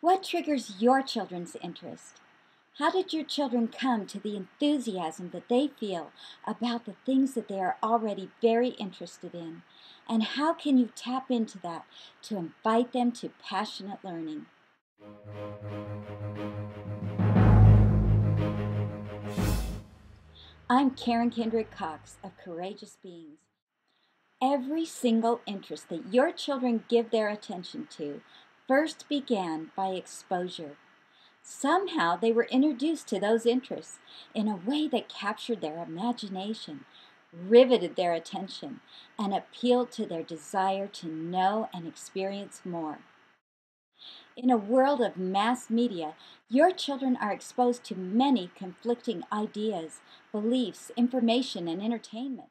What triggers your children's interest? How did your children come to the enthusiasm that they feel about the things that they are already very interested in? And how can you tap into that to invite them to passionate learning? I'm Karen Kendrick Cox of Courageous Beings. Every single interest that your children give their attention to first began by exposure. Somehow they were introduced to those interests in a way that captured their imagination, riveted their attention, and appealed to their desire to know and experience more. In a world of mass media, your children are exposed to many conflicting ideas, beliefs, information, and entertainment,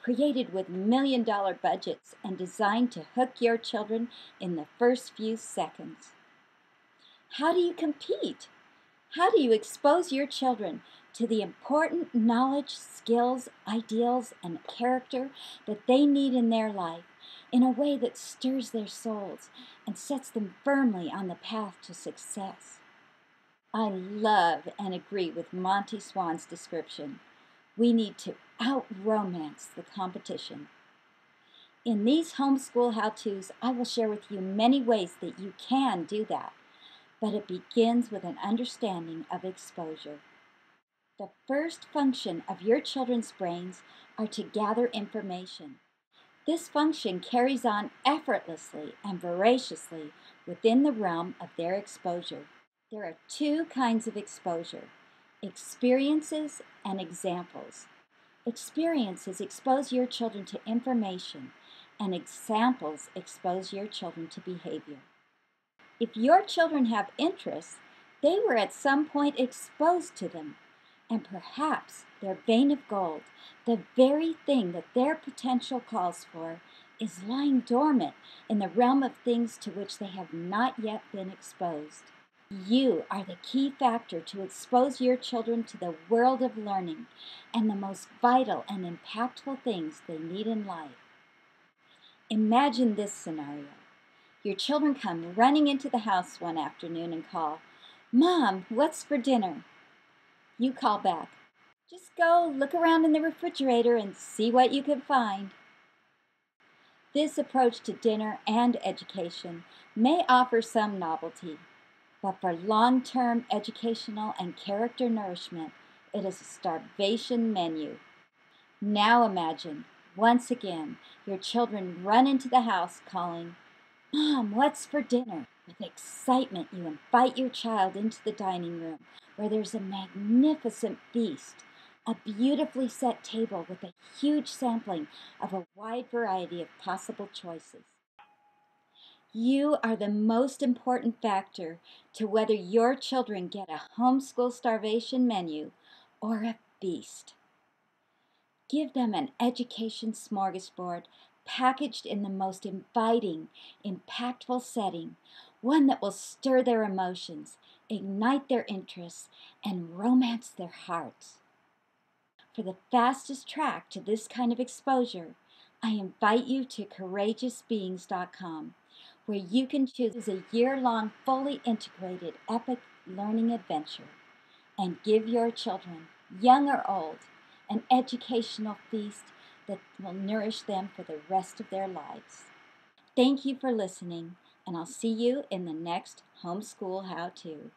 created with million-dollar budgets and designed to hook your children in the first few seconds. How do you compete? How do you expose your children to the important knowledge, skills, ideals, and character that they need in their life in a way that stirs their souls and sets them firmly on the path to success? I love and agree with Monty Swan's description. We need to out-romance the competition. In these homeschool how-tos, I will share with you many ways that you can do that. But it begins with an understanding of exposure. The first function of your children's brains are to gather information. This function carries on effortlessly and voraciously within the realm of their exposure. There are two kinds of exposure: experiences and examples. Experiences expose your children to information, and examples expose your children to behavior. If your children have interests, they were at some point exposed to them, and perhaps their vein of gold, the very thing that their potential calls for, is lying dormant in the realm of things to which they have not yet been exposed. You are the key factor to expose your children to the world of learning and the most vital and impactful things they need in life. Imagine this scenario. Your children come running into the house one afternoon and call, "Mom, what's for dinner?" You call back, "Just go look around in the refrigerator and see what you can find." This approach to dinner and education may offer some novelty, but for long-term educational and character nourishment, it is a starvation menu. Now imagine, once again, your children run into the house calling, "Mom, what's for dinner?" With excitement, you invite your child into the dining room where there's a magnificent feast, a beautifully set table with a huge sampling of a wide variety of possible choices. You are the most important factor to whether your children get a homeschool starvation menu or a feast. Give them an education smorgasbord packaged in the most inviting, impactful setting, one that will stir their emotions, ignite their interests, and romance their hearts. For the fastest track to this kind of exposure, I invite you to courageousbeings.com, where you can choose a year-long, fully integrated, epic learning adventure and give your children, young or old, an educational feast that will nourish them for the rest of their lives. Thank you for listening, and I'll see you in the next Homeschool How To.